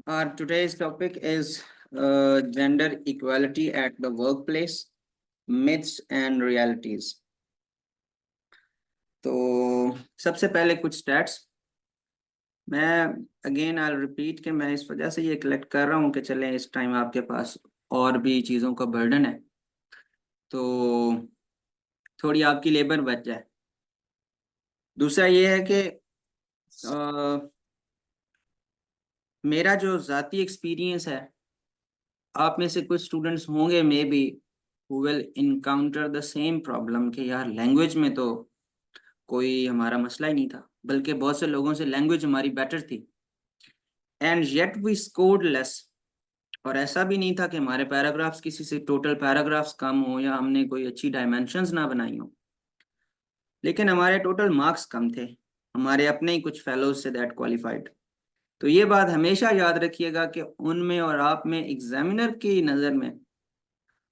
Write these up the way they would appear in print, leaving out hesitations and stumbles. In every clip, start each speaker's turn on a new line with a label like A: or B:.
A: Our today's topic is gender equality at the workplace, myths and realities. तो सबसे पहले कुछ स्टैट्स मैं अगेन आई रिपीट कि मैं इस वजह से ये कलेक्ट कर रहा हूँ कि चलें इस टाइम आपके पास और भी चीज़ों का बर्डन है तो थोड़ी आपकी लेबर बच जाए। दूसरा ये है कि मेरा जो ज़ाती एक्सपीरियंस है, आप में से कुछ स्टूडेंट्स होंगे may be who will encounter the same problem कि यार लैंग्वेज में तो कोई हमारा मसला ही नहीं था, बल्कि बहुत से लोगों से लैंग्वेज हमारी बेटर थी and yet we scored less. और ऐसा भी नहीं था कि हमारे पैराग्राफ्स किसी से टोटल पैराग्राफ्स कम हो या हमने कोई अच्छी डायमेंशंस ना बनाई हो, लेकिन हमारे टोटल मार्क्स कम थे हमारे अपने ही कुछ फेलोज से दैट क्वालिफाइड। तो ये बात हमेशा याद रखिएगा कि उनमें और आप में एग्जामिनर की नज़र में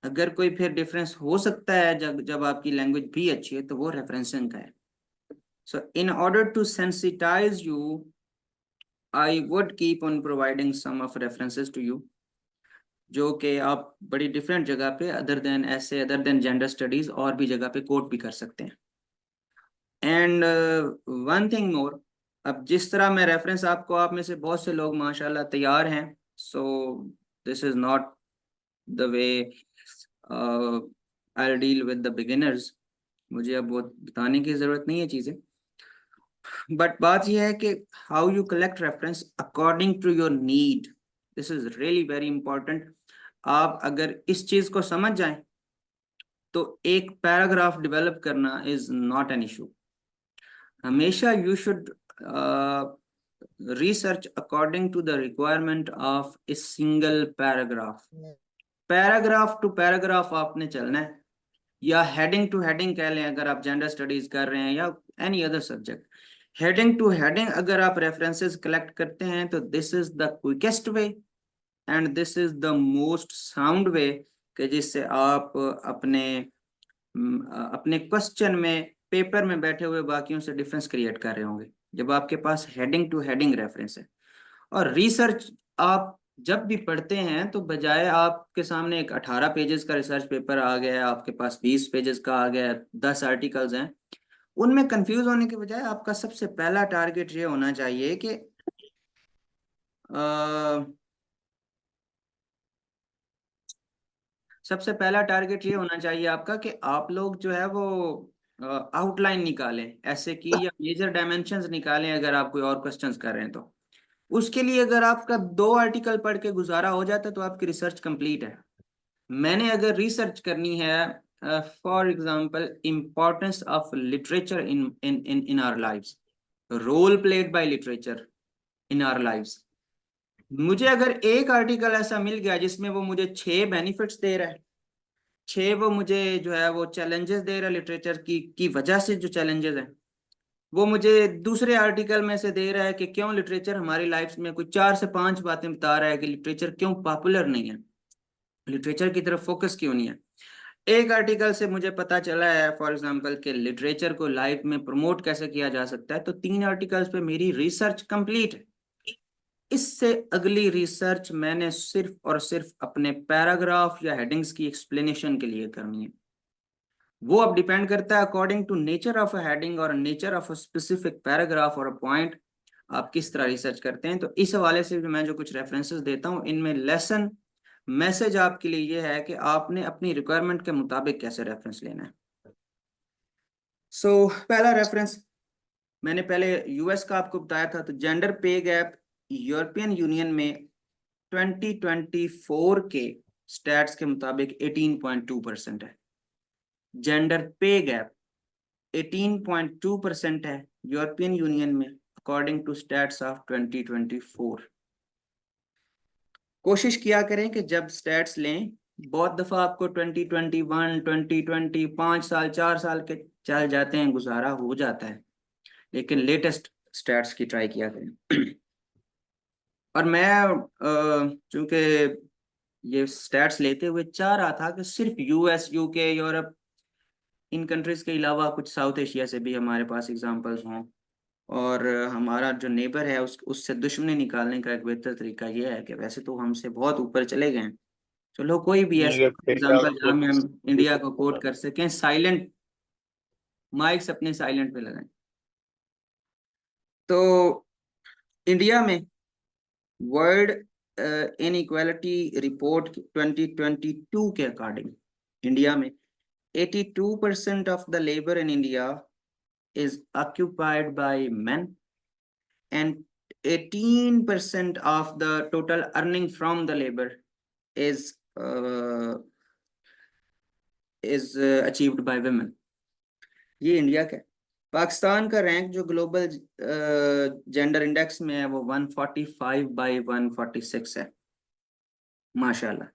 A: अगर कोई फिर डिफरेंस हो सकता है जब जब आपकी लैंग्वेज भी अच्छी है तो वो रेफरेंसिंग का है। So in order to sensitize you I would keep on providing some of references to you, जो कि आप बड़ी डिफरेंट जगह पे अदर देन जेंडर स्टडीज और भी जगह पे कोट भी कर सकते हैं। एंड वन थिंग मोर, अब जिस तरह मैं रेफरेंस आपको, आप में से बहुत से लोग माशाल्लाह तैयार हैं, so this is not the way I deal with the beginners. मुझे अब बहुत बताने की जरूरत नहीं है चीजें, बट बात यह है कि how you collect reference according to your need, this is really very important. आप अगर इस चीज को समझ जाएं तो एक पैराग्राफ डेवलप करना इज नॉट एन इशू। हमेशा you should research according to the requirement of a single paragraph। Paragraph to paragraph आपने चलना है, या हेडिंग टू हेडिंग कह लें अगर आप जेंडर स्टडीज कर रहे हैं या any other subject. Heading to heading अगर आप रेफरेंसेस कलेक्ट करते हैं तो this is the quickest way and this is the most sound way कि जिससे आप अपने अपने क्वेश्चन में पेपर में बैठे हुए बाकियों से डिफरेंस क्रिएट कर रहे होंगे जब आपके पास हेडिंग टू हेडिंग रेफरेंस है। और रिसर्च आप जब भी पढ़ते हैं तो बजाय आपके सामने एक 18 पेजेस का रिसर्च पेपर आ गया है, आपके पास 20 पेजेस का आ गया है, 10 आर्टिकल्स हैं, उनमें कंफ्यूज होने के बजाय आपका सबसे पहला टारगेट ये होना चाहिए कि सबसे पहला टारगेट ये होना चाहिए आपका कि आप लोग जो है वो आउटलाइन निकालें ऐसे की, या मेजर डायमेंशंस निकालें अगर आप कोई और क्वेश्चंस कर रहे हैं तो। उसके लिए अगर आपका 2 आर्टिकल पढ़ के गुजारा हो जाता है तो आपकी रिसर्च कंप्लीट है। मैंने अगर रिसर्च करनी है, for example importance of literature in in in in our lives, role played by literature in our lives, मुझे अगर एक आर्टिकल ऐसा मिल गया जिसमें वो मुझे 6 बेनिफिट्स दे रहा है, 6 वो मुझे जो है वो चैलेंजेस दे रहा है लिटरेचर की वजह से, जो चैलेंजेस हैं वो मुझे दूसरे आर्टिकल में से दे रहा है कि क्यों लिटरेचर हमारी लाइफ में कुछ 4 से 5 बातें बता रहा है कि लिटरेचर क्यों पॉपुलर नहीं है, लिटरेचर की तरफ फोकस क्यों नहीं है। एक आर्टिकल से मुझे पता चला है फॉर एग्जांपल कि लिटरेचर को लाइफ में प्रमोट कैसे किया जा सकता है, तो 3 आर्टिकल्स पे मेरी रिसर्च कंप्लीट है। इससे अगली रिसर्च मैंने सिर्फ और सिर्फ अपने पैराग्राफ या हेडिंग्स की एक्सप्लेनेशन के लिए करनी है। वो अब डिपेंड करता है according to nature of a heading और nature of a specific paragraph और अ पॉइंट, आप किस तरह रिसर्च करते हैं। तो इस हवाले से भी मैं जो कुछ रेफरेंसेस देता हूँ इनमें लेसन मैसेज आपके लिए ये है कि आपने अपनी रिक्वायरमेंट के मुताबिक कैसे रेफरेंस लेना है। पहला रेफरेंस मैंने पहले यूएस का आपको बताया था, तो जेंडर पे गैप यूरोपियन यूनियन में 2024 के स्टैट्स के मुताबिक 18.2% है। जेंडर पे गैप 18.2% है यूरोपियन यूनियन में अकॉर्डिंग टू स्टैट्स ऑफ 2024। कोशिश किया करें कि जब स्टैट्स लें, बहुत दफा आपको 2021 2020 5 साल 4 साल के चल जाते हैं, गुजारा हो जाता है, लेकिन लेटेस्ट स्टैट्स की ट्राई किया करें। और मैं चूंकि ये स्टैट्स लेते हुए चाह रहा था कि सिर्फ US UK Europe in countries के अलावा कुछ साउथ एशिया से भी हमारे पास एग्जांपल्स हों, और हमारा जो नेबर है उससे दुश्मनी निकालने का एक बेहतर तरीका यह है कि वैसे तो हमसे बहुत ऊपर चले गए हैं। चलो कोई भी ऐसा एग्जांपल जहाँ में हम इंडिया को कोट कर सकें। साइलेंट माइक्स अपने साइलेंट पे लगाएं। तो इंडिया में वर्ल्ड इनइक्वालिटी रिपोर्ट 2022 के अकॉर्डिंग इंडिया में 82% of the labor in India is occupied by men, and 18% of the total earning from the labor is achieved by women. ये इंडिया का है। पाकिस्तान का रैंक जो ग्लोबल जेंडर इंडेक्स में है वो 145/146 है, माशाल्लाह।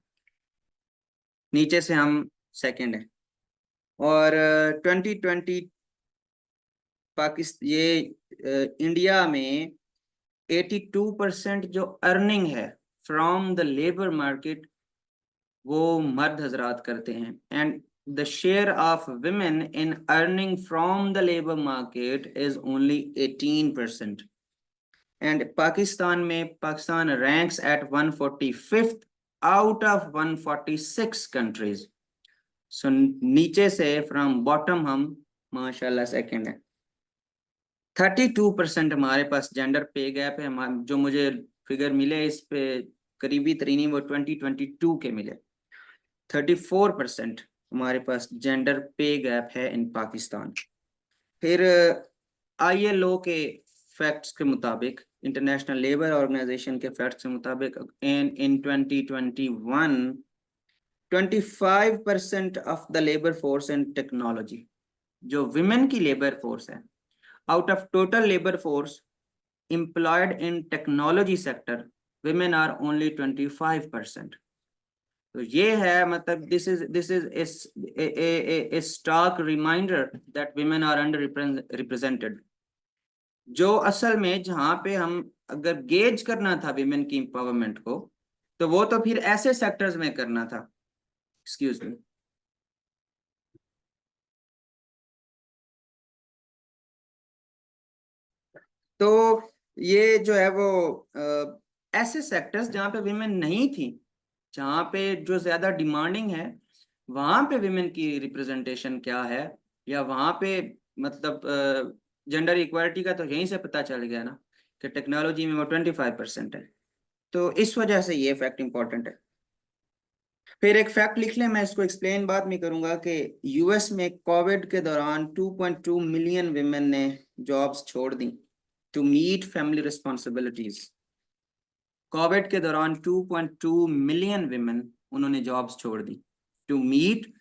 A: नीचे से हम सेकंड है। और 2020 पाकिस्तान ये इंडिया में 82% जो अर्निंग है फ्रॉम द लेबर मार्केट वो मर्द हजरात करते हैं, and the share of women in earning from the labour market is only 18%। And Pakistan ranks at 145th out of 146 countries. So नीचे से फ्रॉम बॉटम हम माशाल्लाह सेकंड है। 32% हमारे पास जेंडर पे गैप है। जो मुझे फिगर मिले इस पे करीबी तरीनी वो 2022 के मिले। 34% हमारे पास जेंडर पे गैप है इन पाकिस्तान। फिर ILO के फैक्ट्स के मुताबिक, इंटरनेशनल लेबर ऑर्गेनाइजेशन के फैक्ट्स के मुताबिक इन 2021 25% of the labour force in technology, जो विमेन की लेबर फोर्स है, out of total labor force employed in technology sector, women are only 25%. तो ये है, मतलब this is a stark reminder that women are under represented। जो असल में जहां पे हम अगर गेज करना था विमेन की एम्पावरमेंट को, तो वो तो फिर ऐसे सेक्टर्स में करना था। Excuse me. तो ये जो है वो ऐसे सेक्टर्स जहाँ पे विमेन नहीं थी, जहाँ पे जो ज्यादा डिमांडिंग है, वहां पे विमेन की रिप्रेजेंटेशन क्या है, या वहां पे मतलब जेंडर इक्वालिटी का तो यहीं से पता चल गया ना कि टेक्नोलॉजी में वो 25% है। तो इस वजह से ये फैक्ट इंपॉर्टेंट है। फिर एक फैक्ट लिख लें, मैं इसको एक्सप्लेन बाद में करूंगा कि यूएस में कोविड के दौरान 2.2 मिलियन विमेन ने जॉब्स छोड़ दी to meet family responsibilities. Covid के दौरान 2.2 मिलियन विमेन उन्होंने जॉब्स छोड़ दी to meet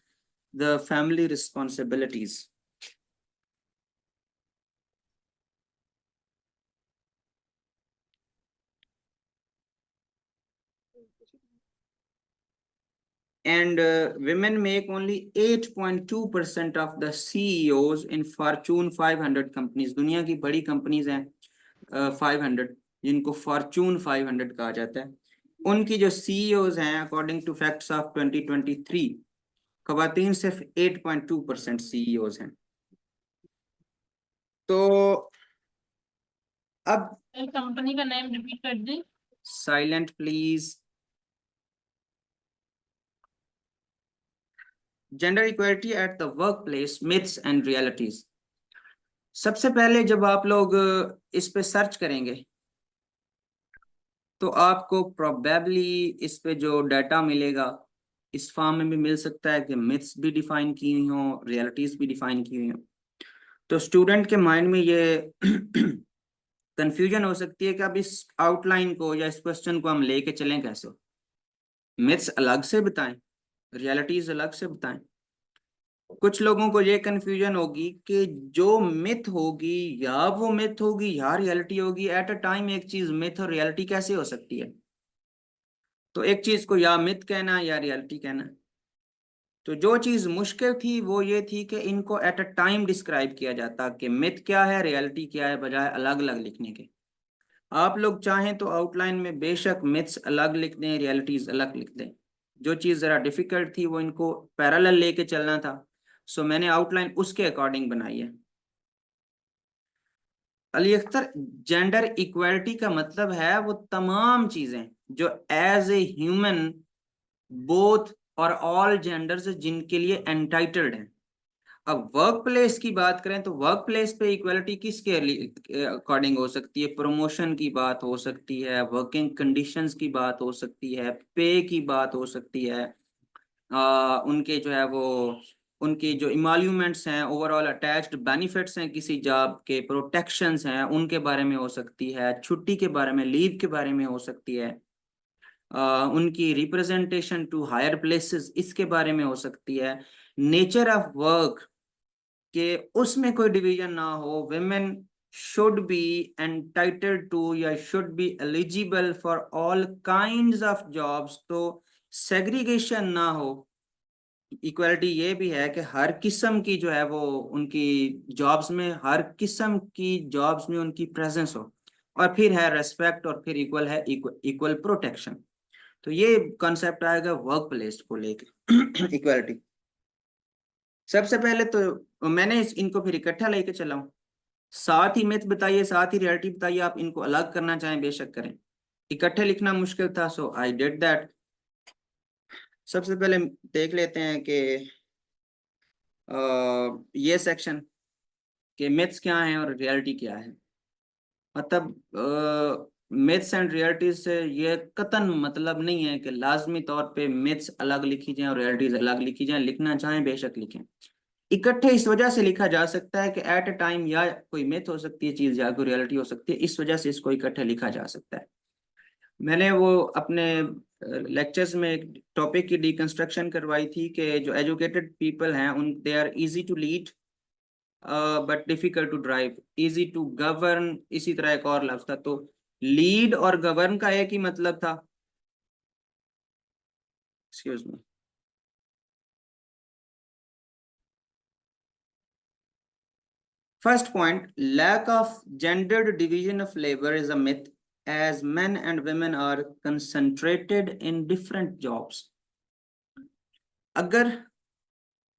A: the family responsibilities. And women make only 8.2% of the CEOs in Fortune 500 companies। दुनिया की बड़ी कंपनीज हैं 500, जिनको फॉर्चून 500 कहा जाता है, उनकी जो CEOs हैं अकॉर्डिंग टू फैक्ट्स ऑफ 2023, खवातीन सिर्फ 8.2% CEOs हैं। तो अब
B: कंपनी का नेम रिपीट कर दें।
A: Silent please. Gender equality at the work place, myths and realities. सबसे पहले जब आप लोग इस पे सर्च करेंगे तो आपको प्रोबेबली इस पे जो डाटा मिलेगा इस फॉर्म में भी मिल सकता है कि मिथ्स भी डिफाइन की हुई हों, रियलिटीज भी डिफाइन की हुई हों। तो स्टूडेंट के माइंड में ये कंफ्यूजन हो सकती है कि अब इस आउटलाइन को या इस क्वेश्चन को हम लेके चलें कैसे। मिथ्स अलग से बताएं, रियलिटीज अलग से बताएं। कुछ लोगों को ये कंफ्यूजन होगी कि जो मिथ होगी या वो मिथ होगी या रियलिटी होगी, एट अ टाइम एक चीज मिथ और रियलिटी कैसे हो सकती है। तो एक चीज को या मिथ कहना या रियलिटी कहना। तो जो चीज मुश्किल थी वो ये थी कि इनको एट अ टाइम डिस्क्राइब किया जाता कि मिथ क्या है रियलिटी क्या है, बजाय अलग अलग लिखने के। आप लोग चाहें तो आउटलाइन में बेशक मिथ्स अलग लिख दें, रियलिटीज अलग लिख दें। जो चीज जरा डिफिकल्ट थी वो इनको पैरेलल लेके चलना था, सो मैंने आउटलाइन उसके अकॉर्डिंग बनाई है। अली अख्तर, जेंडर इक्वालिटी का मतलब है वो तमाम चीजें जो एज ए ह्यूमन बोथ और ऑल जेंडर्स जिनके लिए एंटाइटल्ड हैं। अब वर्क प्लेस की बात करें तो वर्क प्लेस पे इक्वलिटी किसके अकॉर्डिंग हो सकती है? प्रमोशन की बात हो सकती है, वर्किंग कंडीशंस की बात हो सकती है, पे की बात हो सकती है, उनके जो है वो उनकी जो इमोल्यूमेंट्स हैं, ओवरऑल अटैच्ड बेनिफिट्स हैं, किसी जॉब के प्रोटेक्शंस हैं, उनके बारे में हो सकती है, छुट्टी के बारे में, लीव के बारे में हो सकती है, उनकी रिप्रेजेंटेशन टू हायर प्लेसेस इसके बारे में हो सकती है, नेचर ऑफ वर्क कि उसमें कोई डिवीजन ना हो, women should be entitled to या should be eligible for all kinds of jobs, तो सेग्रीगेशन ना हो। इक्वालिटी ये भी है कि हर किस्म की जो है वो उनकी जॉब्स में, हर किस्म की जॉब्स में उनकी प्रेजेंस हो। और फिर है रेस्पेक्ट, और फिर इक्वल है इक्वल प्रोटेक्शन। तो ये कॉन्सेप्ट आएगा वर्क प्लेस को लेके इक्वालिटी। सबसे पहले तो मैंने इनको फिर इकट्ठा लेके चला हूँ। साथ ही मिथ बताइए, साथ ही रियलिटी बताइए, आप इनको अलग करना चाहें बेशक करें। इकट्ठे लिखना मुश्किल था, सो आई डिड दैट। सबसे पहले देख लेते हैं कि ये सेक्शन के मिथ्स क्या हैं और रियलिटी क्या है। मतलब मिथ्स एंड रियलिटीज से ये कतन मतलब नहीं है कि लाजमी तौर पे मिथ्स अलग लिखी जाएं और रियलिटीज अलग लिखी जाएं। लिखना चाहें बेशक लिखें। इकट्ठे इस वजह से लिखा जा सकता है कि एट ए टाइम या कोई मिथ हो सकती है चीज, या कोई रियलिटी हो सकती है, इस वजह से इसको इकट्ठे लिखा जा सकता है। मैंने वो अपने लेक्चर्स में एक टॉपिक की डिकंस्ट्रक्शन करवाई थी कि जो एजुकेटेड पीपल हैं उन they are easy to lead but difficult to drive, easy to govern, इसी तरह एक और लफ्ज था। तो लीड और गवर्न का एक ही मतलब था। Excuse me. First point, lack of gendered division of labor is a myth as men and women are concentrated in different jobs. अगर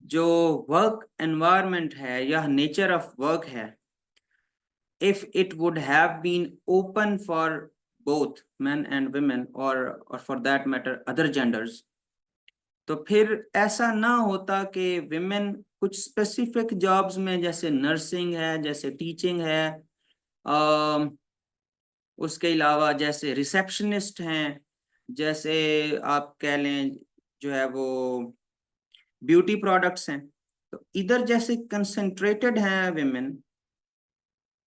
A: जो वर्क एनवायरनमेंट है या नेचर ऑफ वर्क है, if it would have been open for both men and women or for that matter other genders, तो फिर ऐसा ना होता कि विमेन कुछ स्पेसिफिक जॉब्स में, जैसे नर्सिंग है, जैसे टीचिंग है, उसके अलावा जैसे रिसेप्शनिस्ट हैं, जैसे आप कह लें जो है वो ब्यूटी प्रोडक्ट्स हैं, तो इधर जैसे कंसंट्रेटेड हैं विमेन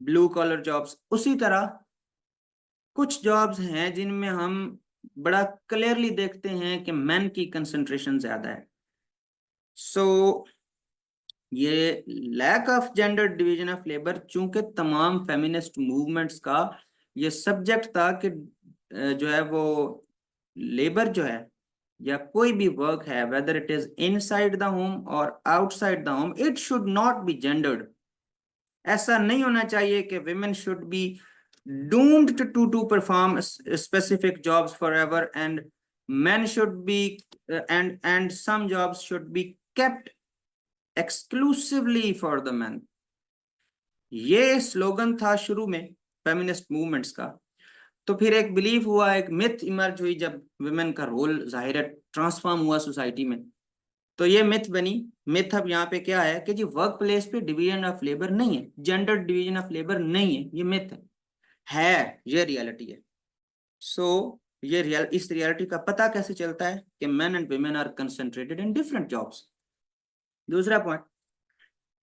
A: ब्लू कॉलर जॉब्स, उसी तरह कुछ जॉब्स हैं जिनमें हम बड़ा क्लियरली देखते हैं कि मेन की कंसंट्रेशन ज्यादा है। सो ये lack of gender division of labour, चूंकि तमाम फेमिनिस्ट मूवमेंट्स का ये सब्जेक्ट था कि जो है वो लेबर जो है या कोई भी वर्क है, whether it is inside the home और outside the home, it should not be gendered. ऐसा नहीं होना चाहिए कि women should be doomed to perform specific jobs forever and men should be and some jobs should be kept exclusively for the men। ये slogan था शुरू में feminist movements का। तो फिर एक बिलीफ हुआ, एक मिथ इमर्ज हुई जब वुमेन का रोल जाहिर है ट्रांसफॉर्म हुआ सोसाइटी में, तो ये मिथ बनी। मिथ अब यहाँ पे क्या है कि जी वर्क प्लेस पे डिवीजन ऑफ लेबर नहीं है, जेंडर डिवीजन ऑफ लेबर नहीं है, ये मिथ है ये रियलिटी है। सो ये इस रियलिटी का पता कैसे चलता है कि men and women are concentrated in different jobs. दूसरा point,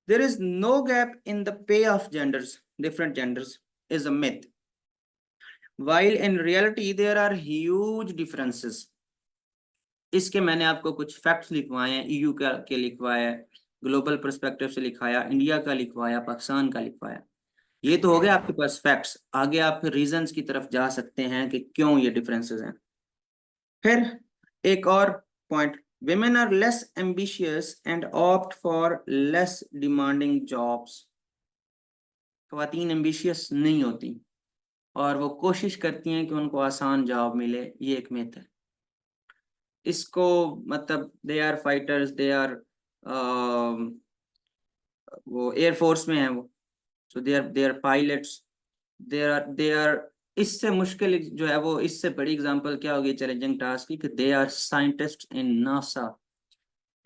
A: there is no gap in the pay of genders, different genders is a myth, while in reality there are huge differences। इसके मैंने आपको कुछ फैक्ट्स लिखवाए हैं, EU का के लिखवाया, ग्लोबल पर्सपेक्टिव से लिखाया, इंडिया का लिखवाया, पाकिस्तान का लिखवाया। ये तो हो गया आपके पास फैक्ट्स। आगे आप फिर रीजंस की तरफ जा सकते हैं कि क्यों ये डिफरेंसेस हैं। फिर एक और point, women are less ambitious and opt for less demanding jobs। ख्वातीन एम्बिशियस नहीं होती और वो कोशिश करती हैं कि उनको आसान जॉब मिले, ये एक मिथ है। इसको मतलब they are fighters, they are वो एयरफोर्स में है वो, so they are pilots, they are इससे मुश्किल जो है वो, इससे बड़ी एग्जांपल क्या होगी चैलेंजिंग टास्क की, कि they are scientist in NASA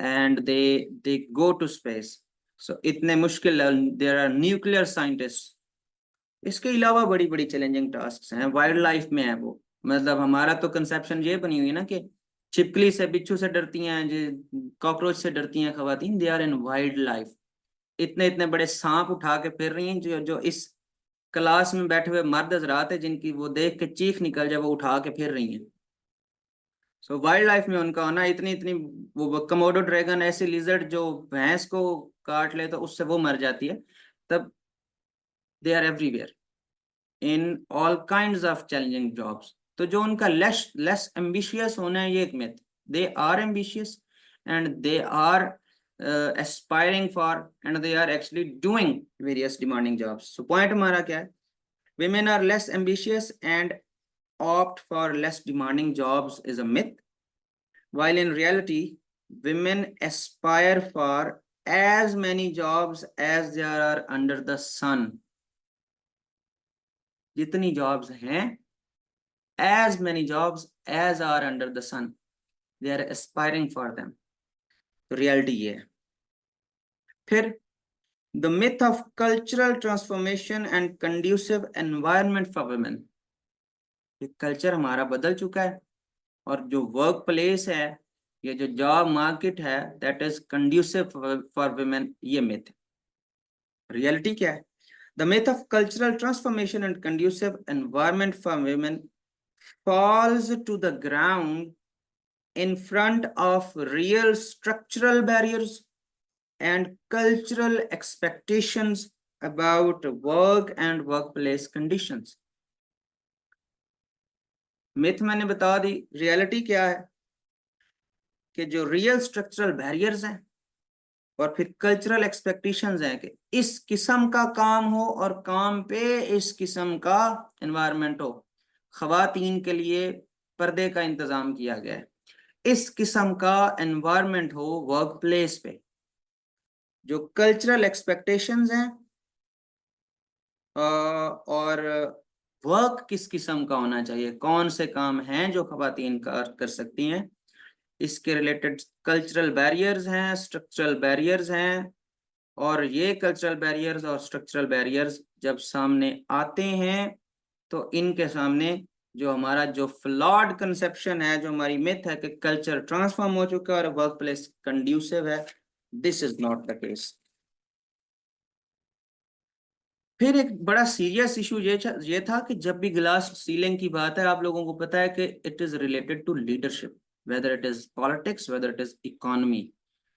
A: and they go to space. So इतने मुश्किल, देयर आर न्यूक्लियर साइंटिस्ट। इसके अलावा बड़ी बड़ी चैलेंजिंग टास्क हैं वाइल्ड लाइफ में है वो। मतलब हमारा तो कंसेप्शन ये बनी हुई है ना कि छिपकली से, बिच्छू से डरती हैं, जो कॉकरोच से डरती हैं खवातीन, they are in wild life. इतने इतने बड़े सांप उठा के फिर रही हैं, जो जो इस क्लास में बैठे हुए मर्द हजरात है जिनकी वो देख के चीख निकल जाए, वो उठा के फिर रही हैं। सो वाइल्ड लाइफ में उनका होना, इतनी इतनी, वो कमोडो ड्रैगन ऐसी लिजर्ड जो भैंस को काट ले तो उससे वो मर जाती है, तब they are everywhere in all kind of challenging jobs. तो जो उनका लेस लेस एम्बिशियस होना है, ये एक myth. They are ambitious and they are aspiring for and they are actually doing various demanding jobs. So point हमारा क्या है? women are less ambitious and opt for less demanding jobs is a myth, while in reality women aspire for as many jobs as there are under the sun। जितनी jobs हैं, as many jobs as are under the sun, they are aspiring for them। तो reality ये है। फिर the myth of cultural transformation and conducive environment for women। ये culture हमारा बदल चुका है, और जो वर्क प्लेस है, ये जो जॉब मार्केट है, that is conducive for women, ये मिथ। रियलिटी क्या है? The myth of cultural transformation and conducive environment for women falls to the ground in front of real structural barriers and cultural expectations about work and workplace conditions। Myth मैंने बता दी, reality क्या है? कि जो real structural barriers हैं और फिर cultural expectations हैं कि इस किस्म का काम हो और काम पे इस किस्म का एनवायरनमेंट हो। खवातीन के लिए पर्दे का इंतजाम किया गया है, इस किस्म का एनवायरनमेंट हो वर्क प्लेस पे। जो कल्चरल एक्सपेक्टेशंस हैं और वर्क किस किस्म का होना चाहिए, कौन से काम हैं जो खवातीन कर सकती हैं, इसके रिलेटेड कल्चरल बैरियर्स हैं, स्ट्रक्चरल बैरियर्स हैं। और ये कल्चरल बैरियर्स और स्ट्रक्चरल बैरियर्स जब सामने आते हैं, तो इनके सामने जो हमारा जो फ्लॉड कंसेप्शन है, जो हमारी मिथ है कि कल्चर ट्रांसफॉर्म हो चुका है और वर्क प्लेस कंड्यूसिव है, this is not the case. फिर एक बड़ा सीरियस इशू ये था कि जब भी ग्लास सीलिंग की बात है, आप लोगों को पता है कि it is related to leadership, whether it is politics, whether it is economy.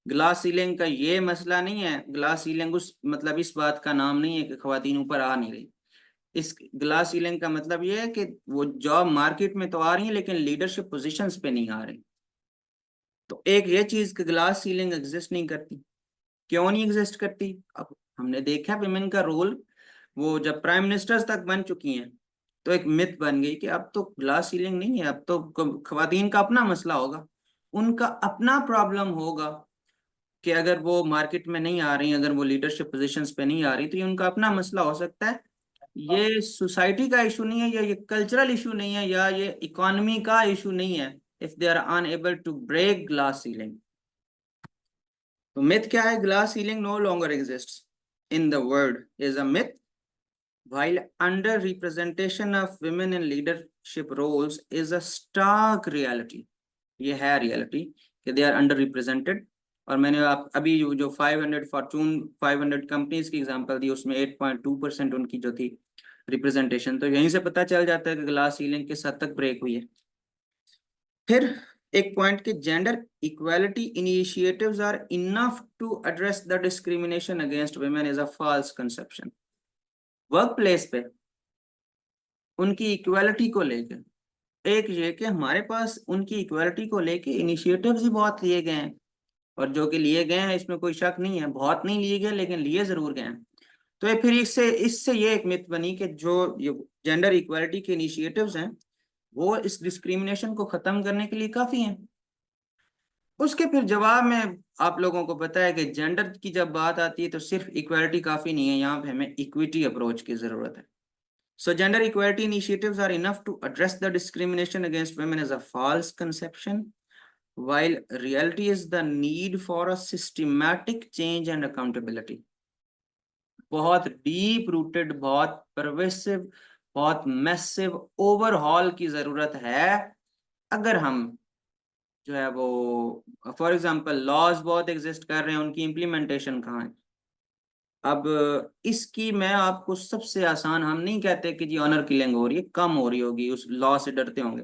A: Glass ceiling का ये मसला नहीं है, ग्लास सीलिंग उस मतलब इस बात का नाम नहीं है कि खवातीन ऊपर आ नहीं रही। इस ग्लास सीलिंग का मतलब ये है कि वो जॉब मार्केट में तो आ रही है लेकिन लीडरशिप पोजीशंस पे नहीं आ रही। तो एक ये चीज कि ग्लास सीलिंग एग्जिस्ट नहीं करती। क्यों नहीं एग्जिस्ट करती? अब हमने देखा विमेन का रोल, वो जब प्राइम मिनिस्टर्स तक बन चुकी हैं तो एक मिथ बन गई कि अब तो ग्लास सीलिंग नहीं है, अब तो खवातीन का अपना मसला होगा, उनका अपना प्रॉब्लम होगा कि अगर वो मार्केट में नहीं आ रही, अगर वो लीडरशिप पोजीशंस पे नहीं आ रही, तो ये उनका अपना मसला हो सकता है। ये सोसाइटी का इशू नहीं है, या ये कल्चरल इशू नहीं है, या ये इकोनॉमी का इशू नहीं है, if they are unable to break glass ceiling. तो मिथ क्या है? Glass ceiling no longer exists in the world is a myth, while under representation of women in leadership roles is a stark reality। ये है reality कि they are under represented. और मैंने आप अभी जो 500 फॉर्चून 500 कंपनीज की एग्जांपल दी, उसमें 8.2% उनकी जो थी रिप्रेजेंटेशन, तो यहीं से पता चल जाता है कि ग्लास सीलिंग किस हद तक ब्रेक हुई है। फिर एक पॉइंट कि gender equality initiatives are enough to address the discrimination against women is a false conception. Work place पे उनकी इक्वालिटी को लेकर, एक ये कि हमारे पास उनकी इक्वालिटी को लेके इनिशिएटिव्स ही बहुत लिए गए हैं, और जो कि लिए गए हैं इसमें कोई शक नहीं है, बहुत नहीं लिए गए लेकिन लिए जरूर गए हैं। तो ये फिर इससे इससे ये एक मिथ बनी कि जो ये जेंडर इक्वालिटी के इनिशिएटिव्स हैं वो इस डिस्क्रिमिनेशन को खत्म करने के लिए काफी हैं। उसके फिर जवाब में आप लोगों को पता है कि जेंडर की जब बात आती है तो सिर्फ इक्वालिटी काफी नहीं है, यहाँ पे हमें इक्विटी अप्रोच की जरूरत है। So gender equality initiatives are enough to address the discrimination against women as a false conception, while reality is the need for a systematic change and accountability. बहुत डीप रूटेड, बहुत pervasive, बहुत massive overhaul की जरूरत है अगर हम जो है वो, फॉर एग्जांपल लॉज बहुत एग्जिस्ट कर रहे हैं, उनकी इम्प्लीमेंटेशन कहाँ है। अब इसकी मैं आपको सबसे आसान, हम नहीं कहते कि जी ऑनर किलिंग हो रही है, कम हो रही होगी, उस लॉ से डरते होंगे।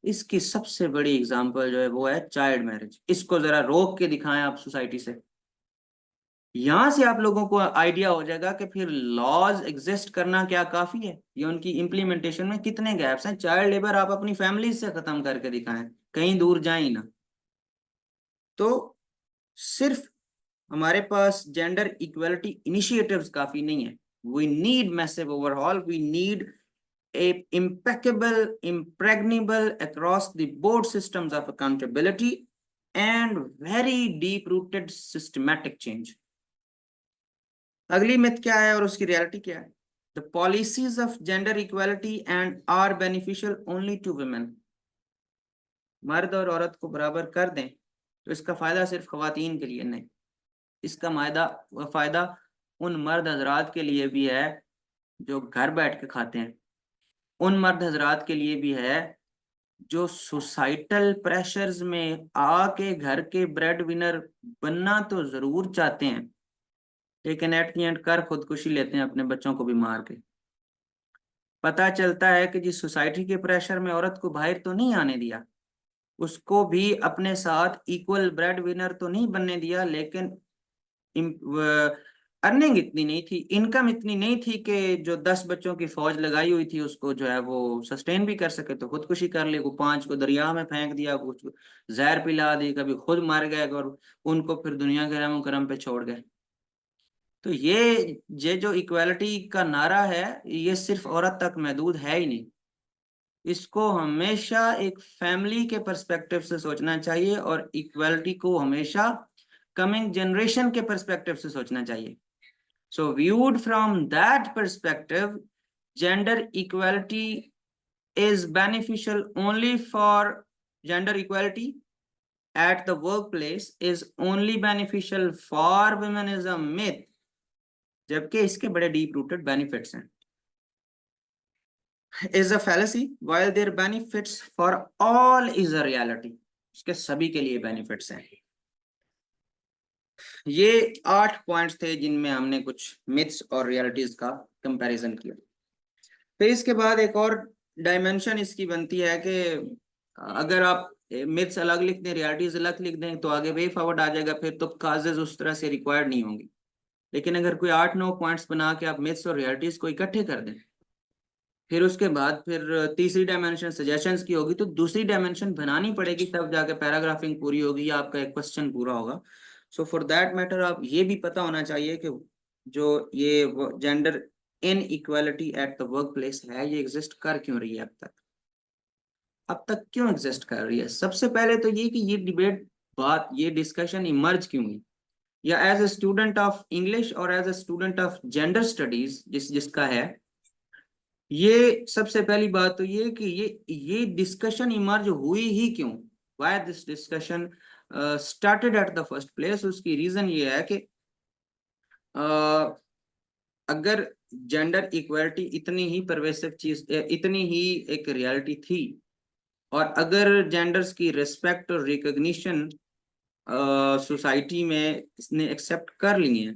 A: इसकी सबसे बड़ी एग्जांपल जो है वो है चाइल्ड मैरिज। इसको जरा रोक के दिखाएं आप सोसाइटी से, यहां से आप लोगों को आइडिया हो जाएगा कि फिर लॉज एग्जिस्ट करना क्या काफी है, ये उनकी इम्प्लीमेंटेशन में कितने गैप्स हैं। चाइल्ड लेबर आप अपनी फैमिली से खत्म करके दिखाएं, कहीं दूर जाए ही ना। तो सिर्फ हमारे पास जेंडर इक्वलिटी इनिशिएटिव्स काफी नहीं है, we need massive overhaul, we need a impeccable, impregnable across the board systems of accountability and very deep rooted systematic change. अगली मिथ क्या है और उसकी रियलिटी क्या है? The policies of gender equality and are beneficial only to women. मर्द और औरत को बराबर कर दें तो इसका फायदा सिर्फ खवातीन के लिए नहीं, इसका फायदा उन मर्द हजरात के लिए भी है जो घर बैठ के खाते हैं, उन मर्द हजरात के लिए भी है जो सोसाइटल प्रेशर्स में आके घर के ब्रेड विनर बनना तो जरूर चाहते हैं, लेकिन एट द एंड कर खुदकुशी लेते हैं अपने बच्चों को भी मार के। पता चलता है कि जिस सोसाइटी के प्रेशर में औरत को बाहर तो नहीं आने दिया, उसको भी अपने साथ इक्वल ब्रेड विनर तो नहीं बनने दिया, लेकिन अर्निंग इतनी नहीं थी, इनकम इतनी नहीं थी कि जो 10 बच्चों की फौज लगाई हुई थी उसको जो है वो सस्टेन भी कर सके, तो खुदकुशी कर ली। को 5 को दरिया में फेंक दिया, कुछ जहर पिला दी, कभी खुद मर गए और उनको फिर दुनिया के रहमो करम पे छोड़ गए। तो ये जो इक्वालिटी का नारा है ये सिर्फ औरत तक महदूद है ही नहीं, इसको हमेशा एक फैमिली के पर्सपेक्टिव से सोचना चाहिए और इक्वालिटी को हमेशा कमिंग जनरेशन के पर्सपेक्टिव से सोचना चाहिए। So viewed from that perspective, gender equality is beneficial only for gender equality at the workplace is only beneficial for women is a myth, जबकि इसके बड़े deep rooted benefits हैं। Is a fallacy while their benefits for all is a reality, इसके सभी के लिए benefits हैं। ये 8 पॉइंट्स थे जिनमें हमने कुछ मिथ्स और रियलिटीज का कंपैरिजन किया। फिर इसके बाद एक और डायमेंशन इसकी बनती है कि अगर आप मिथ्स अलग लिख दें, रियलिटीज अलग लिख दें तो आगे वे फॉरवर्ड आ जाएगा, फिर तो काजेज उस तरह से रिक्वायर्ड नहीं होंगी। लेकिन अगर कोई 8-9 पॉइंट्स बना के आप मिथ्स और रियलिटीज को इकट्ठे कर दें, फिर उसके बाद फिर तीसरी डायमेंशन सजेशंस की होगी, तो दूसरी डायमेंशन बनानी पड़ेगी, तब जाके पैराग्राफिंग पूरी होगी या आपका एक क्वेश्चन पूरा होगा। सो फॉर दैट मैटर आप ये भी पता होना चाहिए कि जो ये gender in equality at the work place है ये एग्जिस्ट कर क्यों रही है, अब तक क्यों एग्जिस्ट कर रही है। सबसे पहले तो ये कि ये डिबेट ये डिस्कशन इमर्ज क्यों हुई, या as a student of English और as a student of gender studies जिसका है, ये सबसे पहली बात तो ये कि ये डिस्कशन इमर्ज हुई ही क्यों, why this discussion started at the first place. उसकी रीजन ये है कि अगर जेंडर इक्वालिटी इतनी ही परवेसिव चीज, इतनी ही एक रियलिटी थी, और अगर जेंडर्स की रिस्पेक्ट और रिकॉग्निशन सोसाइटी में इसने एक्सेप्ट कर ली है,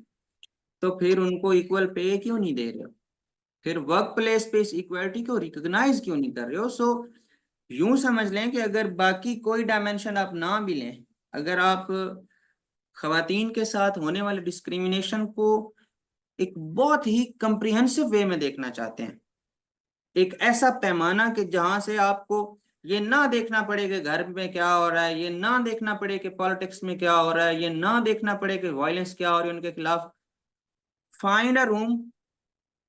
A: तो फिर उनको इक्वल पे क्यों नहीं दे रहे हो, फिर वर्क प्लेस पे इस इक्वालिटी को रिकॉग्नाइज क्यों नहीं कर रहे हो। सो यूं समझ लें कि अगर बाकी कोई डायमेंशन आप ना भी लें, अगर आप खवातीन के साथ होने वाले डिस्क्रिमिनेशन को एक बहुत ही कंप्रिहेंसिव वे में देखना चाहते हैं, एक ऐसा पैमाना कि जहां से आपको ये ना देखना पड़े कि घर में क्या हो रहा है, ये ना देखना पड़े कि पॉलिटिक्स में क्या हो रहा है, ये ना देखना पड़े कि वायलेंस क्या हो रही है उनके खिलाफ, find a room,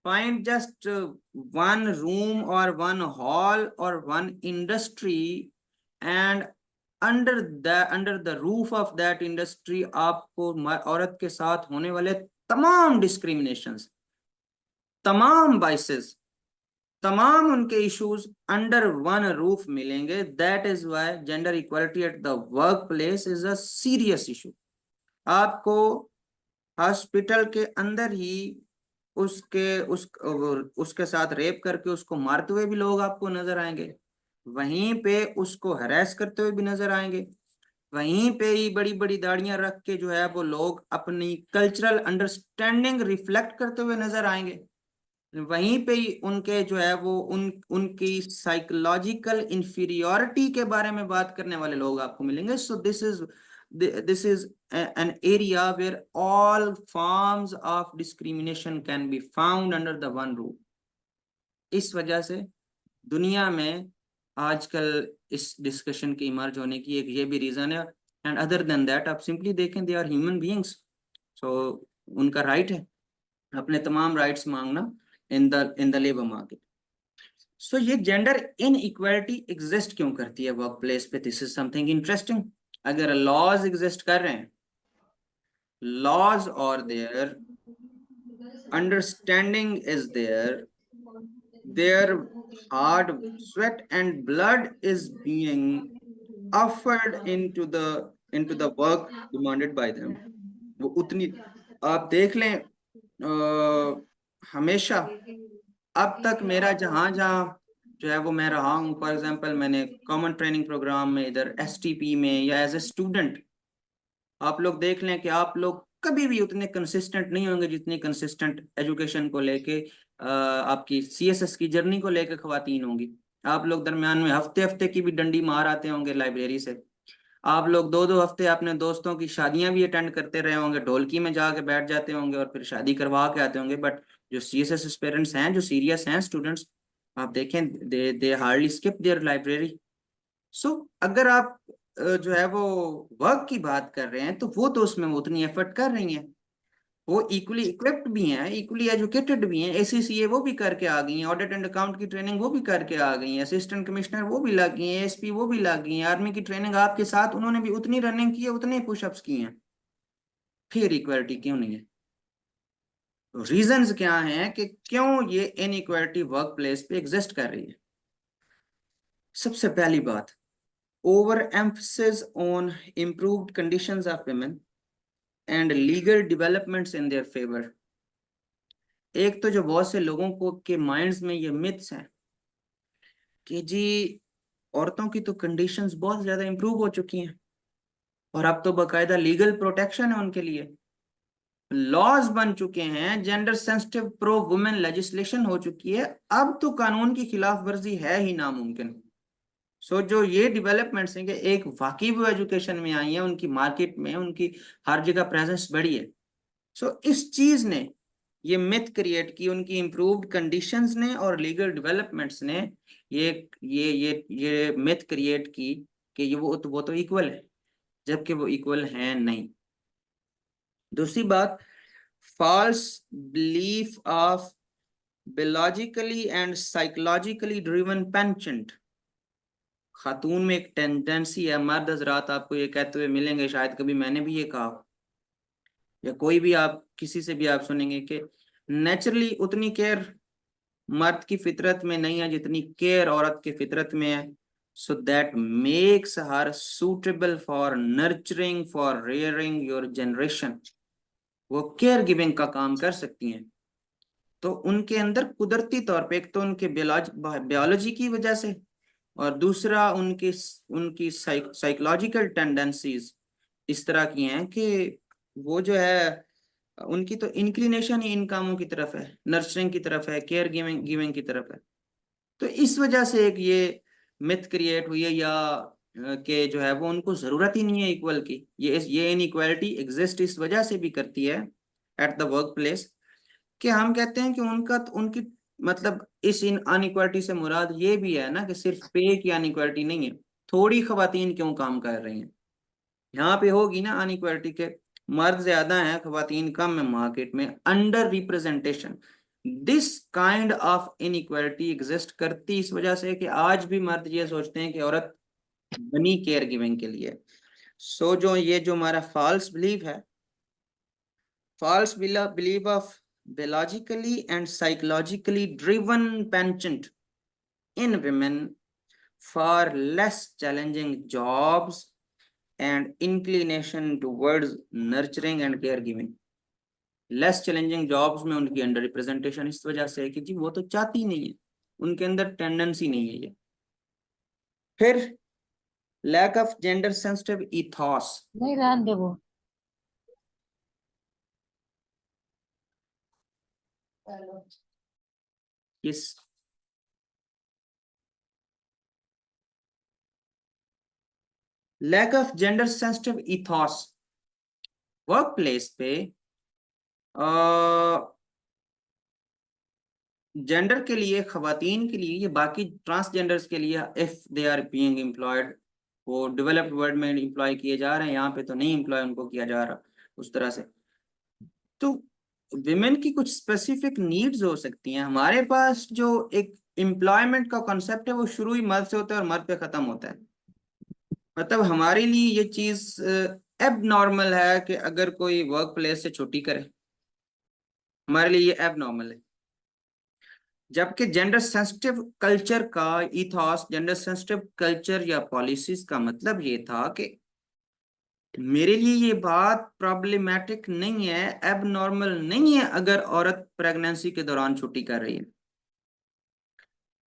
A: find just one room or one hall or one industry, and under the roof of that industry आपको औरत के साथ होने वाले तमाम डिस्क्रिमिनेशंस, तमाम बाइसेस तमाम उनके इश्यूज अंडर वन रूफ मिलेंगे। That is why gender equality at the work place is a serious issue. आपको हॉस्पिटल के अंदर ही उसके साथ रेप करके उसको मारते हुए भी लोग आपको नजर आएंगे, वहीं पे उसको हरास करते हुए भी नजर आएंगे, वहीं पे ही बड़ी बड़ी दाढ़ियां रख के जो है वो लोग अपनी कल्चरल अंडरस्टैंडिंग रिफ्लेक्ट करते हुए नजर आएंगे, वहीं पे ही उनके जो है वो उनकी साइकोलॉजिकल इंफीरियोरिटी के बारे में बात करने वाले लोग आपको मिलेंगे। So this is an area where all forms of discrimination can be found under the one roof। इस वजह से दुनिया में आजकल इस डिस्कशन के इमर्ज होने की एक ये भी रीजन है। एंड अदर देन दैट आप सिंपली देखें, they are human beings. So उनका राइट है अपने तमाम राइट्स मांगना in the labour market. So ये जेंडर इन इक्वालिटी एग्जिस्ट क्यों करती है वर्क प्लेस पे? This is something interesting. अगर लॉज एग्जिस्ट कर रहे हैं, लॉज और their understanding is there, their hard sweat and blood is being offered into the work demanded by them। वो उतनी आप देख लें, हमेशा अब तक मेरा जहां जहां जो है वो मैं रहा हूँ, फॉर एग्जांपल मैंने कॉमन ट्रेनिंग प्रोग्राम में इधर एसटीपी में या एज ए स्टूडेंट, आप लोग देख लें कि आप लोग कभी भी उतने कंसिस्टेंट नहीं होंगे जितनी कंसिस्टेंट एजुकेशन को लेके आपकी सीएसएस की जर्नी को लेके खवातीन होंगी। आप लोग दरमियान में हफ्ते हफ्ते की भी डंडी मार आते होंगे लाइब्रेरी से। आप लोग दो दो हफ्ते अपने दोस्तों की शादियां भी अटेंड करते रहे होंगे, ढोलकी में जाके बैठ जाते होंगे और फिर शादी करवा के आते होंगे। बट जो सीएसएस एस्पिरेंट्स हैं, जो सीरियस हैं स्टूडेंट्स, आप देखें दे हार्डली स्किप देयर लाइब्रेरी। सो अगर आप जो है वो वर्क की बात कर रहे हैं, तो वो तो उसमें वो उतनी एफर्ट कर रही हैं, वो इक्वली इक्विप्ड भी हैं, इक्वली एजुकेटेड भी हैं। एसीसीए वो भी करके आ गई हैं, ऑडिट एंड अकाउंट की ट्रेनिंग वो भी करके आ गई हैं, असिस्टेंट कमिश्नर वो भी लग गई हैं, एएसपी वो भी लग गई हैं, आर्मी की ट्रेनिंग आपके साथ उन्होंने भी उतनी रनिंग की है, उतने पुशअप्स किए हैं। फिर इक्वालिटी क्यों नहीं है? रीजंस क्या हैं कि क्यों ये इनइक्वालिटी वर्क प्लेस पे एग्जिस्ट कर रही है? सबसे पहली बात, over emphasis on improved conditions of women and legal developments in their favour. एक तो जो बहुत से लोगों को के माइंड्स में ये मिथ्स हैं कि जी औरतों की तो कंडीशंस बहुत ज्यादा इंप्रूव हो चुकी हैं और अब तो बाकायदा लीगल प्रोटेक्शन है उनके लिए, लॉज बन चुके हैं, gender sensitive pro women legislation हो चुकी है, अब तो कानून की खिलाफ वर्जी है ही नामुमकिन। सो जो ये डेवलपमेंट्स हैं कि एक वाकई वो एजुकेशन में आई है, उनकी मार्केट में उनकी हर जगह प्रेजेंस बढ़ी है। सो इस चीज ने ये मिथ क्रिएट की, उनकी इम्प्रूव्ड कंडीशंस ने और लीगल डेवलपमेंट्स ने ये मिथ क्रिएट की कि ये वो तो इक्वल है, जबकि वो इक्वल है नहीं। दूसरी बात, false belief of biologically and psychologically driven penchant. खातून में एक टेंडेंसी है, मर्द हजरात आपको ये कहते हुए मिलेंगे, शायद कभी मैंने भी ये कहा या कोई भी आप किसी से भी आप सुनेंगे कि नेचुरली उतनी केयर मर्द की फितरत में नहीं है जितनी केयर औरत की फितरत में है। So that makes her suitable for nurturing for rearing your generation. वो केयर गिविंग का काम कर सकती हैं। तो उनके अंदर कुदरती तौर पे एक तो उनके बायोलॉजी की वजह से, और दूसरा उनकी उनकी साइकोलॉजिकल टेंडेंसीज इस तरह की हैं कि वो जो है उनकी तो इंक्लिनेशन ही इन कामों की तरफ है, नर्सरिंग की तरफ है, केयर गिविंग गिविंग की तरफ है। तो इस वजह से एक ये मिथ क्रिएट हुई है, या कि जो है वो उनको जरूरत ही नहीं है इक्वल की। ये इनइक्वालिटी एग्जिस्ट इस वजह से भी करती है एट द वर्क प्लेस कि हम कहते हैं कि उनकी मतलब इस इन अनइक्वालिटी से मुराद ये भी है ना कि सिर्फ पे की अनइक्वालिटी नहीं है, थोड़ी खवातीन क्यों काम कर रही हैं, यहाँ पे होगी ना अनइक्वालिटी के मर्द ज्यादा हैं खवातीन कम है मार्केट में, under representation. This kind of inequality exist करती इस वजह से कि आज भी मर्द ये सोचते हैं कि औरत बनी केयर गिविंग के लिए। जो हमारा फॉल्स बिलीफ है, false belief of biologically and psychologically driven penchant in women for less challenging jobs and inclination towards nurturing and caregiving. Less challenging jobs में उनकी अंडर रिप्रेजेंटेशन इस वजह से है कि जी वो तो चाहती नहीं है, उनके अंदर टेंडेंसी नहीं है ये। फिर lack of gender sensitive ethos,
B: नहीं रहने दे वो।
A: किस lack of gender sensitive ethos work place पे जेंडर के लिए, खवातीन के लिए, ये बाकी ट्रांसजेंडर्स के लिए, if they are being employed, वो डेवलप्ड वर्ल्ड में एम्प्लॉय किए जा रहे हैं, यहाँ पे तो नहीं एम्प्लॉय उनको किया जा रहा उस तरह से। तो विमेन की कुछ स्पेसिफिक नीड्स हो सकती हैं। हमारे पास जो एक एम्प्लॉयमेंट का कॉन्सेप्ट है वो शुरू ही मर्द से होता है और मर्द पे खत्म होता है। मतलब हमारे लिए ये चीज एब नॉर्मल है कि अगर कोई वर्क प्लेस से छुट्टी करे, हमारे लिए ये एब नॉर्मल है। जबकि जेंडर सेंसिटिव कल्चर का इथॉस, जेंडर सेंसिटिव कल्चर या पॉलिसीज का मतलब ये था कि मेरे लिए ये बात प्रॉब्लमेटिक नहीं है, एब नॉर्मल नहीं है अगर औरत प्रेगनेंसी के दौरान छुट्टी कर रही है,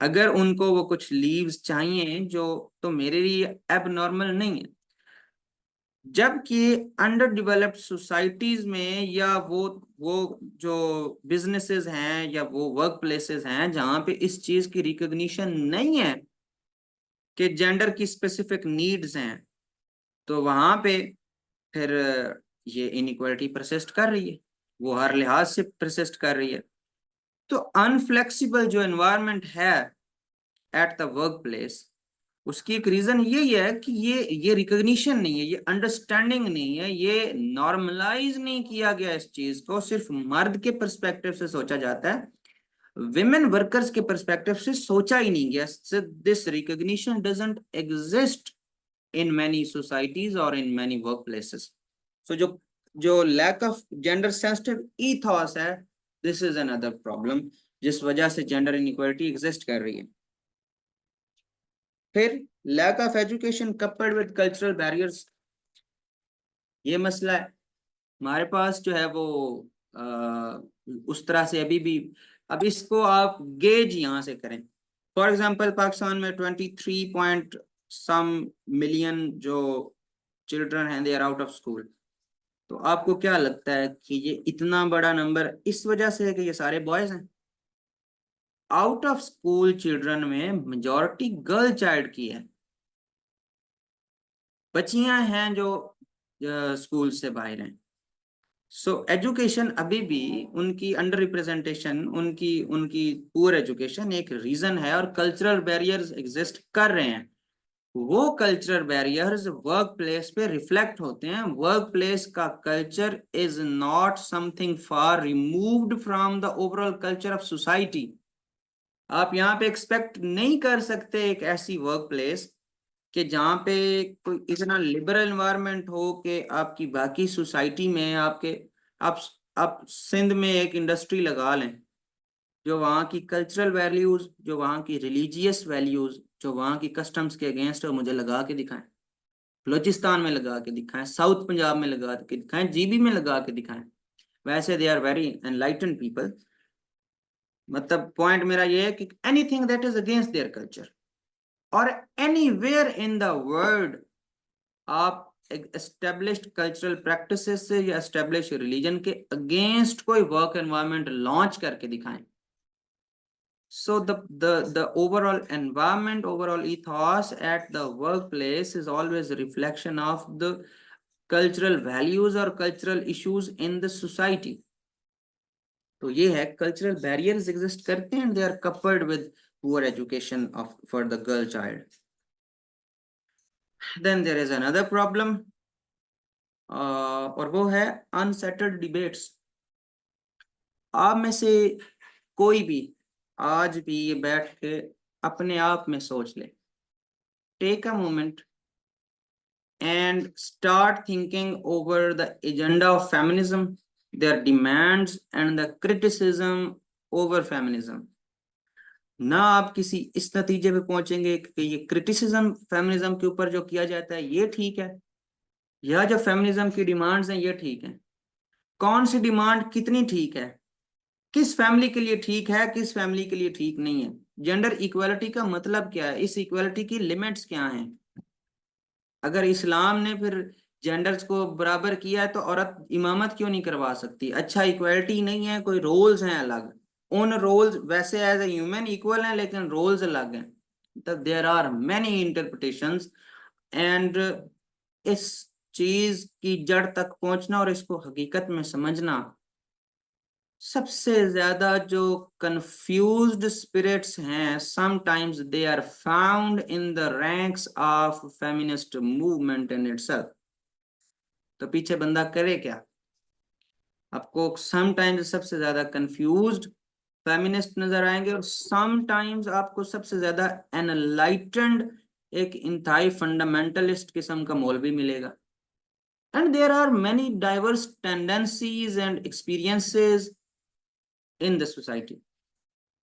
A: अगर उनको वो कुछ लीव्स चाहिए जो, तो मेरे लिए एब नॉर्मल नहीं है। जबकि अंडर डेवलप्ड सोसाइटीज में या वो जो बिजनेसेस हैं या वो वर्क प्लेसेस हैं जहां पे इस चीज की रिकॉग्निशन नहीं है कि जेंडर की स्पेसिफिक नीड्स हैं, तो वहां पे फिर ये इनइक्वालिटी परसिस्ट कर रही है, वो हर लिहाज से परसिस्ट कर रही है। तो अनफ्लेक्सिबल जो एनवायरनमेंट है एट द वर्क प्लेस, उसकी एक रीजन यही है कि ये रिकॉग्निशन नहीं है, ये अंडरस्टैंडिंग नहीं है, ये नॉर्मलाइज नहीं किया गया। इस चीज को सिर्फ मर्द के पर्सपेक्टिव से सोचा जाता है, विमेन वर्कर्स के पर्सपेक्टिव से सोचा ही नहीं गया। This recognition doesn't exist in many societies और in many work places. So जो जो lack of gender sensitive ethos है, दिस इज अनदर प्रॉब्लम जिस वजह से जेंडर इनइक्वालिटी एग्जिस्ट कर रही है। फिर lack of education coupled with cultural barriers, ये मसला है। हमारे पास जो है वो उस तरह से अभी भी, अब इसको आप गेज यहाँ से करें। फॉर एग्जांपल पाकिस्तान में 23 पॉइंट सम मिलियन जो चिल्ड्रन हैं they are out of school. तो आपको क्या लगता है कि ये इतना बड़ा नंबर इस वजह से है कि ये सारे बॉयज हैं? आउट ऑफ स्कूल चिल्ड्रन में मेजॉरिटी गर्ल चाइल्ड की है, बच्चियां हैं जो स्कूल से बाहर हैं। सो एजुकेशन अभी भी उनकी अंडर रिप्रेजेंटेशन, उनकी उनकी पुअर एजुकेशन एक रीजन है, और कल्चरल बैरियर्स एग्जिस्ट कर रहे हैं। वो कल्चरल बैरियर्स वर्क प्लेस पे रिफ्लेक्ट होते हैं। वर्क प्लेस का culture is not something far removed from the overall culture of society. आप यहाँ पे एक्सपेक्ट नहीं कर सकते एक ऐसी वर्क प्लेस कि जहाँ पे कोई इतना लिबरल एनवायरनमेंट हो कि आपकी बाकी सोसाइटी में आपके, आप आप सिंध में एक इंडस्ट्री लगा लें जो वहाँ की कल्चरल वैल्यूज, जो वहाँ की रिलीजियस वैल्यूज, जो वहाँ की कस्टम्स के अगेंस्ट है, मुझे लगा के दिखाएं। बलोचिस्तान में लगा के दिखाएं, साउथ पंजाब में लगा के दिखाएं, जीबी में लगा के दिखाएं। वैसे they are very enlighten people. मतलब पॉइंट मेरा ये है कि anything that is against their culture और एनीवेयर इन द वर्ल्ड, आप एस्टेब्लिश्ड कल्चरल प्रैक्टिसेस से या एस्टेब्लिश रिलीजन के अगेंस्ट कोई वर्क एनवायरनमेंट लॉन्च करके दिखाएं। So the overall environment, overall ethos at the workplace is always a reflection of the cultural values or cultural issues in the society. तो ये है cultural barriers exist करते हैं and they are coupled with poor education of for the girl child. Then there is another problem और वो है unsettled debates. आप में से कोई भी आज भी ये बैठ के अपने आप में सोच ले, take a moment and start thinking over the agenda of feminism their demands and the criticism over feminism. ना आप किसी इस नतीजे पे पहुंचेंगे कि ये क्रिटिसिज्म फेमिनिज्म के ऊपर जो किया जाता है ये ठीक है, या जो फेमिनिज्म की डिमांड्स हैं ये ठीक है। कौन सी डिमांड कितनी ठीक है, किस फैमिली के लिए ठीक है, किस फैमिली के लिए ठीक नहीं है। जेंडर इक्वालिटी का मतलब क्या है, इस इक्वालिटी की लिमिट्स क्या हैं। अगर इस्लाम ने फिर जेंडर्स को बराबर किया है तो औरत इमामत क्यों नहीं करवा सकती। अच्छा, इक्वालिटी नहीं है, कोई रोल्स हैं अलग, उन रोल्स वैसे एज ए ह्यूमन इक्वल हैं लेकिन रोल्स अलग हैं। तब there are many interpretations and इस चीज की जड़ तक पहुंचना और इसको हकीकत में समझना, सबसे ज्यादा जो कंफ्यूज्ड स्पिरिट्स हैं sometimes they are found in the ranks of feminist movement in itself. तो पीछे बंदा करे क्या, आपको समटाइम्स सबसे ज्यादा कंफ्यूज्ड फेमिनिस्ट नजर आएंगे और समटाइम्स आपको सबसे ज्यादा एनलाइटेंड एक इंतहाई फंडामेंटलिस्ट किस्म का मौलवी मिलेगा। And there are many diverse tendencies and experiences in the society.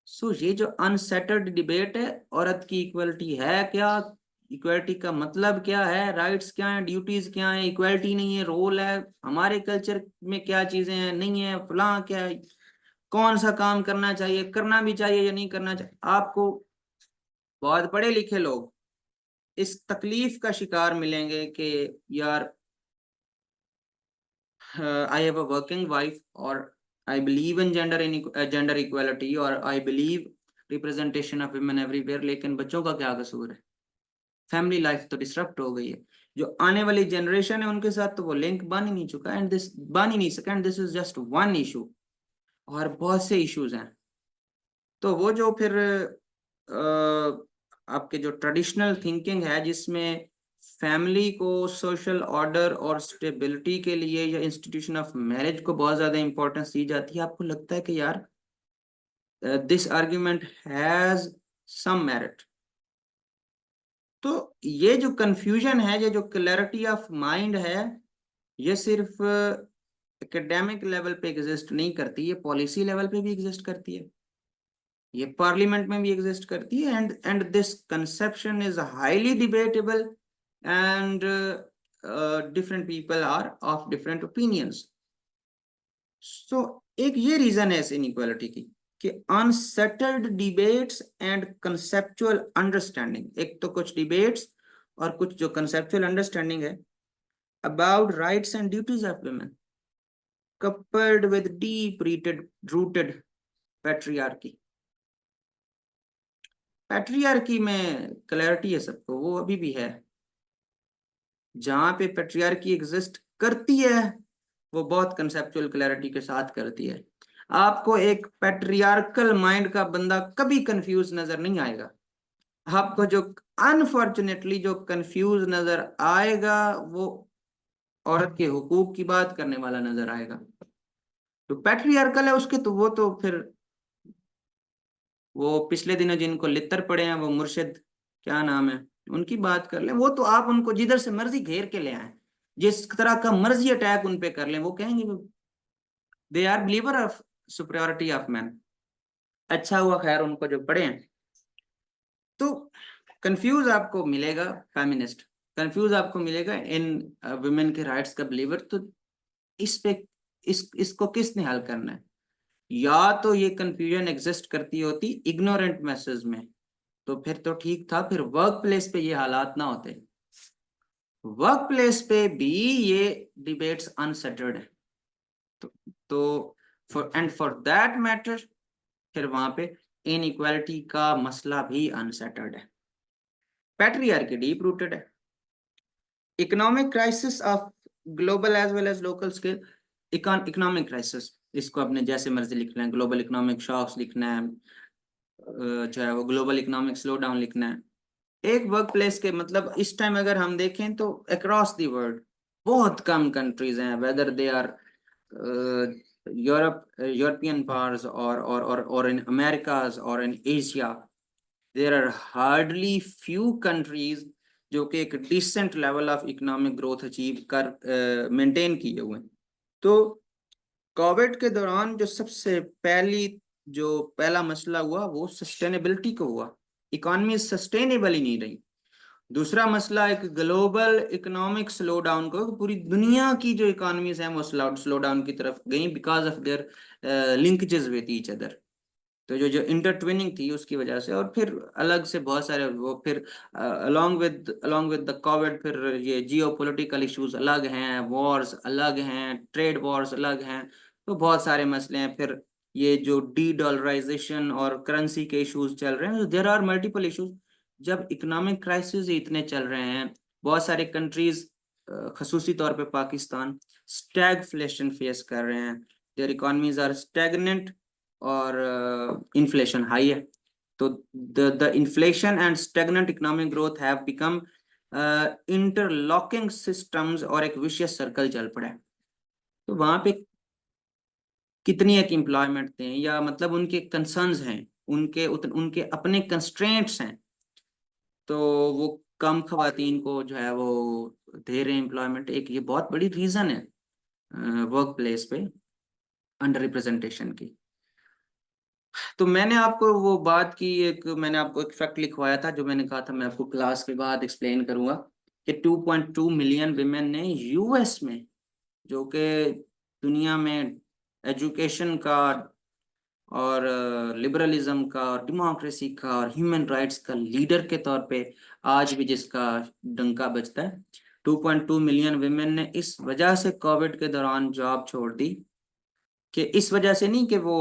A: So ये जो अनसेटल्ड डिबेट है, औरत की इक्वलिटी है क्या, इक्वलिटी का मतलब क्या है, राइट्स क्या है, ड्यूटीज क्या है, इक्वलिटी नहीं है रोल है, हमारे कल्चर में क्या चीजें हैं नहीं है, फलां क्या है, कौन सा काम करना चाहिए, करना भी चाहिए या नहीं करना चाहिए। आपको बहुत पढ़े लिखे लोग इस तकलीफ का शिकार मिलेंगे कि यार I have a working wife और I believe in gender equality और I believe representation of women everywhere, लेकिन बच्चों का क्या कसूर है, फैमिली लाइफ तो डिसरप्ट हो गई है। जो आने वाली जनरेशन है उनके साथ तो वो लिंक बन ही नहीं चुका, एंड दिस बन ही नहीं सका, and this is just one issue और बहुत से इश्यूज हैं। तो वो जो फिर आपके जो ट्रेडिशनल थिंकिंग है जिसमें फैमिली को सोशल ऑर्डर और स्टेबिलिटी के लिए या इंस्टीट्यूशन ऑफ मैरिज को बहुत ज्यादा इंपॉर्टेंस दी जाती है, आपको लगता है कि यार this argument has some merit. तो ये जो कंफ्यूजन है, ये जो क्लैरिटी ऑफ माइंड है, ये सिर्फ एकेडमिक लेवल पे एग्जिस्ट नहीं करती, ये पॉलिसी लेवल पे भी एग्जिस्ट करती है, ये पार्लियामेंट में भी एग्जिस्ट करती है। And this conception is highly debatable and different people are of different opinions. सो एक ये रीजन है इस इनइक्वालिटी की कि unsettled debates and conceptual understanding, एक तो कुछ डिबेट्स और कुछ जो कंसेप्चुअल अंडरस्टैंडिंग है about rights and duties of women coupled with deep rooted patriarchy। Patriarchy में क्लैरिटी है सबको, वो अभी भी है। जहां पे पैट्रियार्की एग्जिस्ट करती है वो बहुत कंसेप्चुअल क्लैरिटी के साथ करती है। आपको एक पैट्रियार्कल माइंड का बंदा कभी कंफ्यूज नजर नहीं आएगा। आपको जो अनफॉर्चुनेटली जो कंफ्यूज नजर आएगा वो औरत के हुकूक की बात करने वाला नजर आएगा। तो पैट्रियार्कल है उसके तो वो तो फिर वो पिछले दिनों जिनको लित्तर पड़े हैं वो मुर्शिद क्या नाम है उनकी बात कर लें, वो तो आप उनको जिधर से मर्जी घेर के ले आए, जिस तरह का मर्जी अटैक उन पे कर लें, वो कहेंगे they are believer of superiority of man. अच्छा हुआ खैर उनको जो पढ़े हैं। तो कंफ्यूज आपको मिलेगा फेमिनिस्ट, कंफ्यूज आपको मिलेगा इन वुमेन के राइट्स का बिलीवर। तो इस पे इसको किसने हल करना है। या तो ये कंफ्यूजन एग्जिस्ट करती होती इग्नोरेंट मैसेज में, तो फिर तो ठीक था, फिर वर्क प्लेस पे ये हालात ना होते। वर्क प्लेस पे भी ये डिबेट्स अनसेटल्ड है। तो फॉर दैट मैटर फिर वहां पे इनइक्वालिटी का मसला भी अनसेटल्ड है, पैट्रियार्की डीप रूटेड है। Economic crisis of global as well as local scale, economic crisis इसको अपने जैसे मर्जी लिखना है, ग्लोबल इकोनॉमिक शॉक्स लिखना है, चाहे वो ग्लोबल इकोनॉमिक स्लो डाउन लिखना है। एक वर्क प्लेस के मतलब इस टाइम अगर हम देखें तो अक्रॉस द वर्ल्ड बहुत कम कंट्रीज हैं, whether they are European parts और इन अमेरिकाज और in Asia, there are hardly few countries जो कि एक decent level of economic growth achieve कर मेंटेन किए हुए हैं। तो कोविड के दौरान जो सबसे पहला मसला हुआ वो सस्टेनेबिलिटी को हुआ। इकॉनमी सस्टेनेबल ही नहीं रही। दूसरा मसला एक ग्लोबल इकोनॉमिक स्लो डाउन को, पूरी दुनिया की जो इकोनॉमीज हैं वो स्लो डाउन की तरफ गई because of their linkages with each other. तो जो जो इंटरट्विनिंग थी उसकी वजह से, और फिर अलग से बहुत सारे वो फिर अलोंग विद द कोविड फिर ये जियो पोलिटिकल इशूज अलग हैं, वॉर्स अलग हैं, ट्रेड वॉर्स अलग हैं। तो बहुत सारे मसले हैं। फिर ये जो डी डॉलराइजेशन और करेंसी के इश्यूज चल रहे हैं, देयर आर मल्टीपल इश्यूज। जब इकोनॉमिक क्राइसिस इतने चल रहे हैं, बहुत सारे कंट्रीज, खसूसी तौर पे पाकिस्तान, स्टैगफ्लेशन फेस कर रहे हैं। देयर इकोनॉमीज आर स्टैग्नेंट और इन्फ्लेशन हाई है। तो the inflation and stagnant economic growth have become interlocking systems, और एक विशियस सर्कल चल पड़ा है। तो वहां पे कितनी एक एम्प्लॉयमेंट थे, या मतलब उनके कंसर्न्स हैं, उनके अपने कंस्ट्रेंट्स हैं। तो वो कम खवातीन को जो है वो दे रहे हैं एम्प्लॉयमेंट, एक ये बहुत बड़ी रीजन है वर्क प्लेस पे अंडर रिप्रेजेंटेशन की। तो मैंने आपको वो बात की, मैंने आपको एक फैक्ट लिखवाया था जो मैंने कहा था मैं आपको क्लास के बाद एक्सप्लेन करूंगा, कि 2.2 मिलियन विमेन ने यूएस में, जो कि दुनिया में एजुकेशन का और लिबरलिज्म का और डेमोक्रेसी का और ह्यूमन राइट्स का लीडर के तौर पे आज भी जिसका डंका बजता है, 2.2 मिलियन विमेन ने इस वजह से कोविड के दौरान जॉब छोड़ दी। कि इस वजह से नहीं कि वो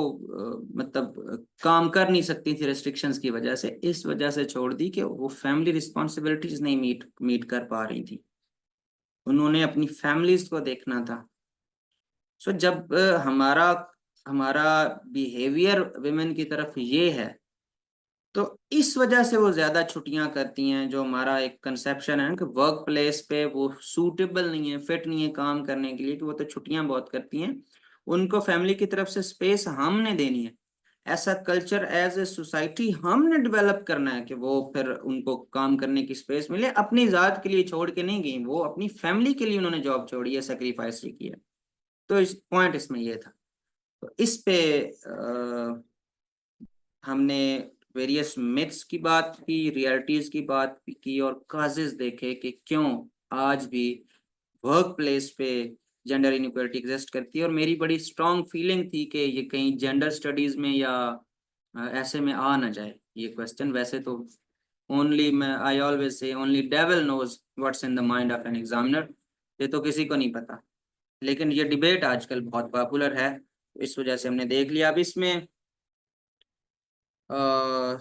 A: मतलब काम कर नहीं सकती थी रेस्ट्रिक्शंस की वजह से, इस वजह से छोड़ दी कि वो फैमिली रिस्पॉन्सिबिलिटीज नहीं मीट मीट कर पा रही थी। उन्होंने अपनी फैमिलीज को देखना था। सो जब हमारा हमारा बिहेवियर विमेन की तरफ ये है, तो इस वजह से वो ज्यादा छुट्टियां करती हैं। जो हमारा एक कंसेप्शन है कि वर्क प्लेस पे वो सूटेबल नहीं है, फिट नहीं है काम करने के लिए, कि वो तो छुट्टियां बहुत करती हैं। उनको फैमिली की तरफ से स्पेस हमने देनी है। ऐसा कल्चर एज ए सोसाइटी हमने डेवलप करना है कि वो फिर उनको काम करने की स्पेस मिले। अपनी जात के लिए छोड़ के नहीं गई, वो अपनी फैमिली के लिए उन्होंने जॉब छोड़ी है, सेक्रीफाइस किया। तो इस पॉइंट इसमें ये था। तो इस पे हमने वेरियस मिथ्स की बात की, रियलिटीज की बात की, और काजेस देखे कि क्यों आज भी वर्क प्लेस पे जेंडर इनइक्वालिटी एग्जिस्ट करती है। और मेरी बड़ी स्ट्रांग फीलिंग थी कि ये कहीं जेंडर स्टडीज में या ऐसे में आ ना जाए ये क्वेश्चन। वैसे तो ओनली मैं I always say only devil knows what's in the mind of an examiner, ये तो किसी को नहीं पता। लेकिन ये डिबेट आजकल बहुत पॉपुलर है, इस वजह से हमने देख लिया। अब इसमें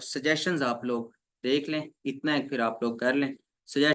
A: सजेशंस आप लोग देख लें, इतना है फिर आप लोग कर लें। सजेशन